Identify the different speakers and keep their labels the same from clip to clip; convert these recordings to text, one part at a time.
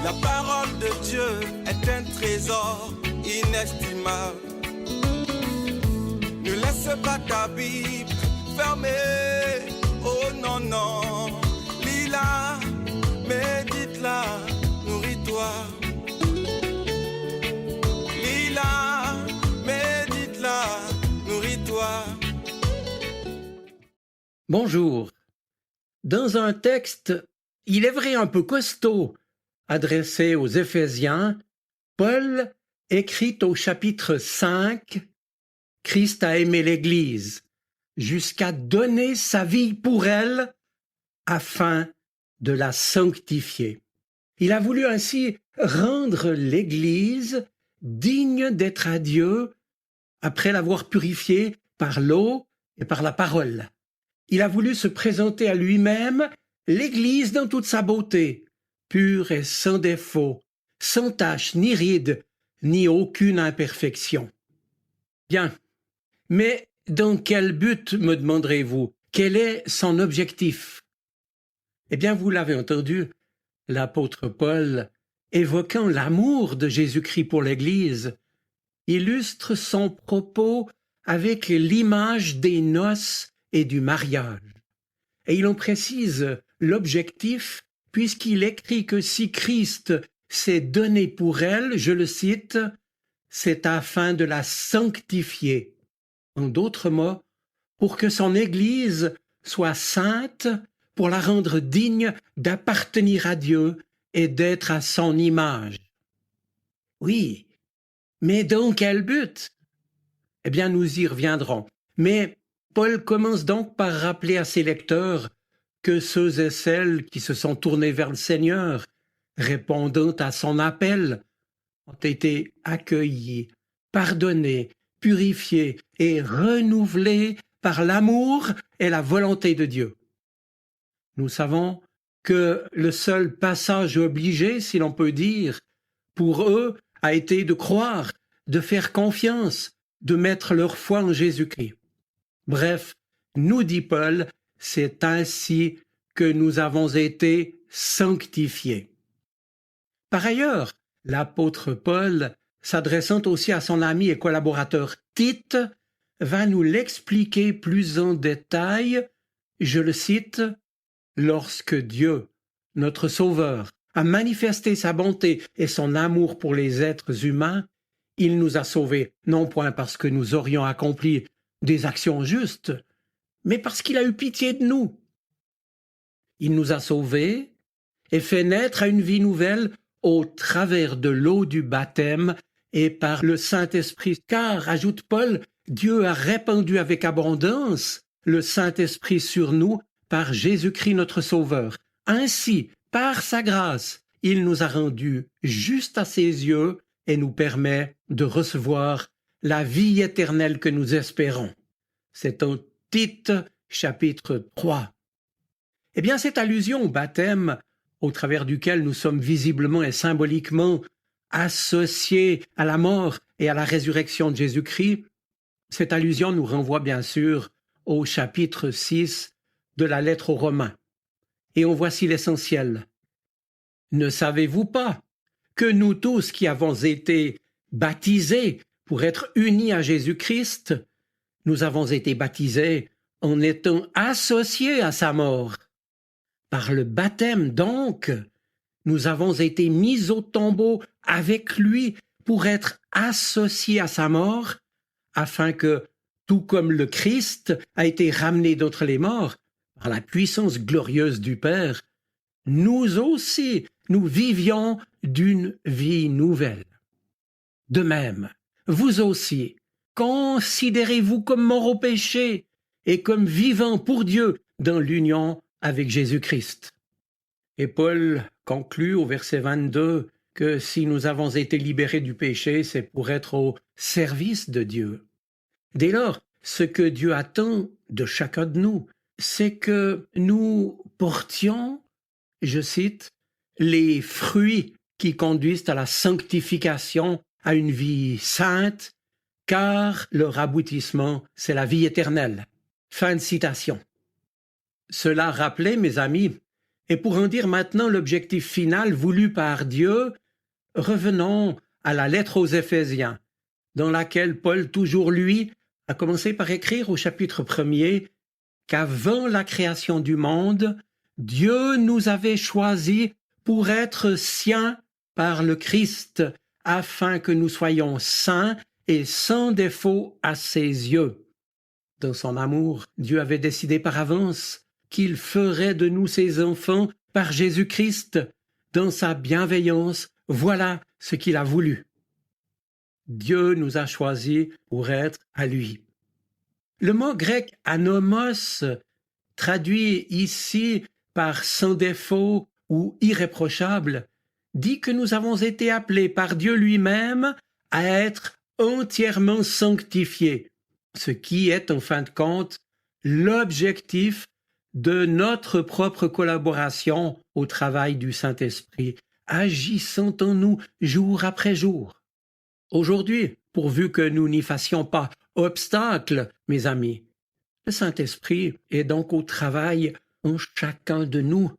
Speaker 1: La parole de Dieu est un trésor inestimable. Ne laisse pas ta Bible fermée. Oh non, non. Lis-la, médite-la, nourris-toi. Lis-la, médite-la, nourris-toi.
Speaker 2: Bonjour. Dans un texte, il est vrai un peu costaud, adressé aux Éphésiens, Paul écrit au chapitre 5 « Christ a aimé l'Église jusqu'à donner sa vie pour elle afin de la sanctifier. » Il a voulu ainsi rendre l'Église digne d'être à Dieu après l'avoir purifiée par l'eau et par la parole. Il a voulu se présenter à lui-même l'Église dans toute sa beauté, pure et sans défaut, sans tache, ni ride, ni aucune imperfection. Bien, mais dans quel but, me demanderez-vous? Quel est son objectif? Eh bien, vous l'avez entendu, l'apôtre Paul, évoquant l'amour de Jésus-Christ pour l'Église, illustre son propos avec l'image des noces et du mariage. Et il en précise l'objectif, puisqu'il écrit que si Christ s'est donné pour elle, je le cite, « c'est afin de la sanctifier ». En d'autres mots, pour que son Église soit sainte, pour la rendre digne d'appartenir à Dieu et d'être à son image. Oui, mais dans quel but? Eh bien, nous y reviendrons. Mais Paul commence donc par rappeler à ses lecteurs que ceux et celles qui se sont tournés vers le Seigneur, répondant à son appel, ont été accueillis, pardonnés, purifiés et renouvelés par l'amour et la volonté de Dieu. Nous savons que le seul passage obligé, si l'on peut dire, pour eux a été de croire, de faire confiance, de mettre leur foi en Jésus-Christ. Bref, nous dit Paul, c'est ainsi que nous avons été sanctifiés. Par ailleurs, l'apôtre Paul, s'adressant aussi à son ami et collaborateur Tite, va nous l'expliquer plus en détail, je le cite, « Lorsque Dieu, notre Sauveur, a manifesté sa bonté et son amour pour les êtres humains, il nous a sauvés, non point parce que nous aurions accompli des actions justes, mais parce qu'il a eu pitié de nous. Il nous a sauvés et fait naître à une vie nouvelle au travers de l'eau du baptême et par le Saint-Esprit. Car, ajoute Paul, Dieu a répandu avec abondance le Saint-Esprit sur nous par Jésus-Christ notre Sauveur. Ainsi, par sa grâce, il nous a rendus justes à ses yeux et nous permet de recevoir la vie éternelle que nous espérons. C'est en Tite, chapitre 3. Eh bien, cette allusion au baptême, au travers duquel nous sommes visiblement et symboliquement associés à la mort et à la résurrection de Jésus-Christ, cette allusion nous renvoie bien sûr au chapitre 6 de la lettre aux Romains. Et en voici l'essentiel. Ne savez-vous pas que nous tous qui avons été baptisés pour être unis à Jésus-Christ, nous avons été baptisés en étant associés à sa mort. Par le baptême donc, nous avons été mis au tombeau avec lui pour être associés à sa mort, afin que, tout comme le Christ a été ramené d'entre les morts par la puissance glorieuse du Père, nous aussi, nous vivions d'une vie nouvelle. De même, vous aussi, considérez-vous comme morts au péché et comme vivants pour Dieu dans l'union avec Jésus-Christ. Et Paul conclut au verset 22 que si nous avons été libérés du péché, c'est pour être au service de Dieu. Dès lors, ce que Dieu attend de chacun de nous, c'est que nous portions, je cite, les fruits qui conduisent à la sanctification, à une vie sainte, car leur aboutissement, c'est la vie éternelle. Fin de citation. Cela rappelait, mes amis, Et pour en dire maintenant l'objectif final voulu par Dieu, revenons à la lettre aux Éphésiens, dans laquelle Paul, toujours lui, a commencé par écrire au chapitre 1er qu'avant la création du monde, Dieu nous avait choisis pour être siens par le Christ, afin que nous soyons saints et sans défaut à ses yeux. Dans son amour, Dieu avait décidé par avance qu'il ferait de nous ses enfants par Jésus-Christ. Dans sa bienveillance, voilà ce qu'il a voulu. Dieu nous a choisis pour être à lui. Le mot grec anomos, traduit ici par sans défaut ou irréprochable, dit que nous avons été appelés par Dieu lui-même à être entièrement sanctifiés, ce qui est en fin de compte l'objectif de notre propre collaboration au travail du Saint-Esprit, agissant en nous jour après jour. Aujourd'hui, pourvu que nous n'y fassions pas obstacle, mes amis, le Saint-Esprit est donc au travail en chacun de nous,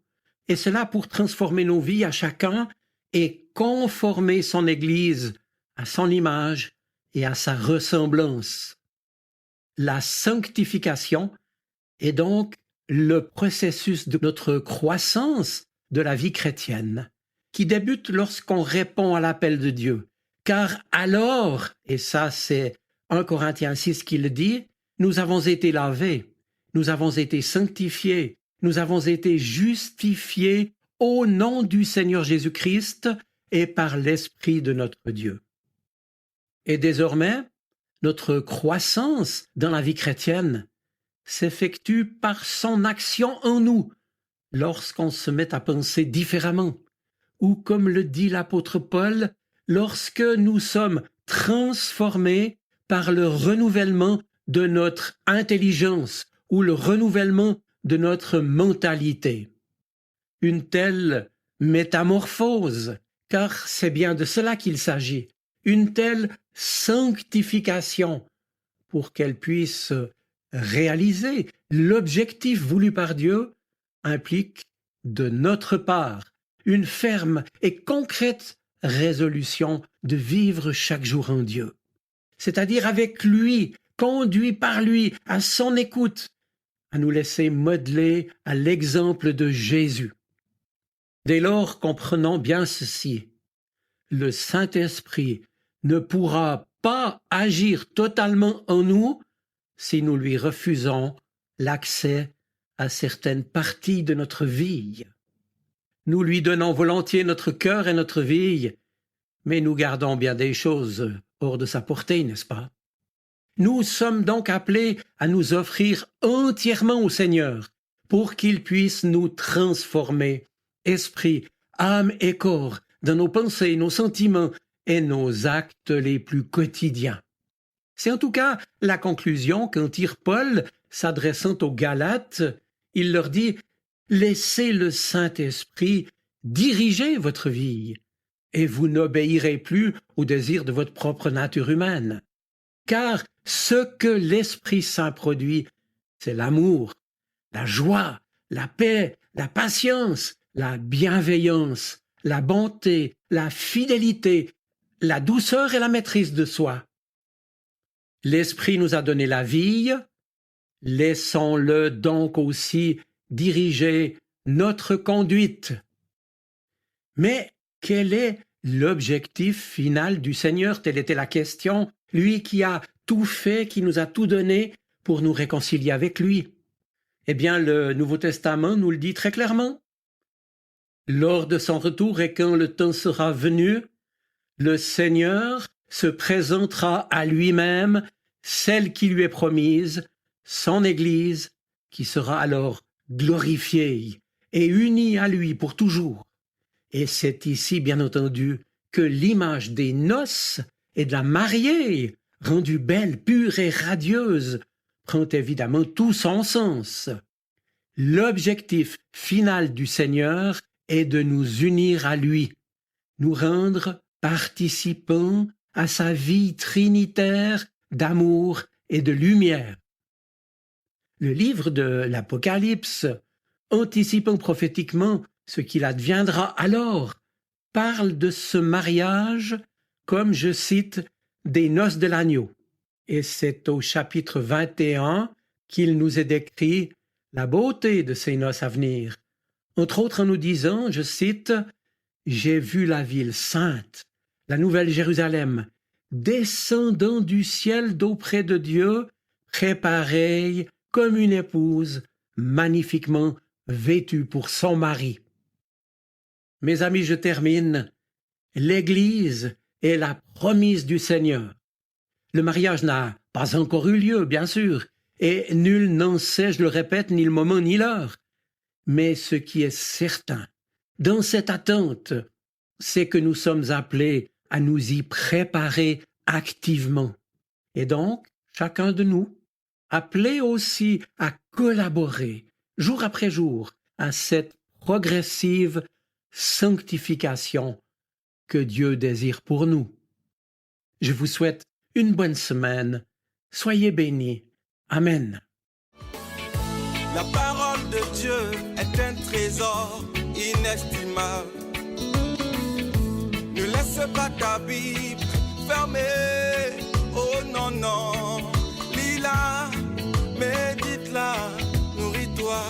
Speaker 2: et cela pour transformer nos vies à chacun et conformer son Église à son image et à sa ressemblance. La sanctification est donc le processus de notre croissance de la vie chrétienne, qui débute lorsqu'on répond à l'appel de Dieu. Car alors, et ça c'est 1 Corinthiens 6 qui le dit, nous avons été lavés, nous avons été sanctifiés, nous avons été justifiés au nom du Seigneur Jésus-Christ et par l'Esprit de notre Dieu. Et désormais, notre croissance dans la vie chrétienne s'effectue par son action en nous, lorsqu'on se met à penser différemment, ou comme le dit l'apôtre Paul, lorsque nous sommes transformés par le renouvellement de notre intelligence ou le renouvellement de notre mentalité. Une telle métamorphose, car c'est bien de cela qu'il s'agit, une telle sanctification pour qu'elle puisse réaliser l'objectif voulu par Dieu, implique de notre part une ferme et concrète résolution de vivre chaque jour en Dieu, c'est-à-dire avec lui, conduit par lui, à son écoute, à nous laisser modeler à l'exemple de Jésus. Dès lors, comprenons bien ceci, le Saint-Esprit ne pourra pas agir totalement en nous si nous lui refusons l'accès à certaines parties de notre vie. Nous lui donnons volontiers notre cœur et notre vie, mais nous gardons bien des choses hors de sa portée, n'est-ce pas? Nous sommes donc appelés à nous offrir entièrement au Seigneur pour qu'il puisse nous transformer, esprit, âme et corps, dans nos pensées, nos sentiments et nos actes les plus quotidiens. C'est en tout cas la conclusion qu'en tire Paul, s'adressant aux Galates. Il leur dit « Laissez le Saint-Esprit diriger votre vie, et vous n'obéirez plus aux désirs de votre propre nature humaine. Car ce que l'Esprit Saint produit, c'est l'amour, la joie, la paix, la patience, la bienveillance, la bonté, la fidélité, la douceur et la maîtrise de soi. L'Esprit nous a donné la vie, laissons-le donc aussi diriger notre conduite. Mais quel est l'objectif final du Seigneur? Telle était la question, lui qui a tout fait, qui nous a tout donné pour nous réconcilier avec lui. Eh bien, le Nouveau Testament nous le dit très clairement. Lors de son retour et quand le temps sera venu, le Seigneur se présentera à lui-même, celle qui lui est promise, son Église, qui sera alors glorifiée et unie à lui pour toujours. Et c'est ici, bien entendu, que l'image des noces et de la mariée, rendue belle, pure et radieuse, prend évidemment tout son sens. L'objectif final du Seigneur est de nous unir à lui, nous rendre participants à sa vie trinitaire d'amour et de lumière. Le livre de l'Apocalypse anticipant prophétiquement ce qu'il adviendra alors, parle de ce mariage comme, je cite, des noces de l'agneau. Et c'est au chapitre 21 qu'il nous est décrit la beauté de ces noces à venir. Entre autres en nous disant, je cite, « J'ai vu la ville sainte, la nouvelle Jérusalem, descendant du ciel d'auprès de Dieu, préparée comme une épouse, magnifiquement vêtue pour son mari. » Mes amis, je termine. L'Église est la promise du Seigneur. Le mariage n'a pas encore eu lieu, bien sûr, et nul n'en sait, je le répète, ni le moment ni l'heure. Mais ce qui est certain, dans cette attente, c'est que nous sommes appelés à nous y préparer activement. Et donc, chacun de nous, appelé aussi à collaborer, jour après jour, à cette progressive sanctification que Dieu désire pour nous. Je vous souhaite une bonne semaine. Soyez bénis. Amen.
Speaker 1: La parole de Dieu est un trésor inestimable. Ne laisse pas ta Bible fermée. Oh non, non. Lis-la, médite-la, nourris-toi.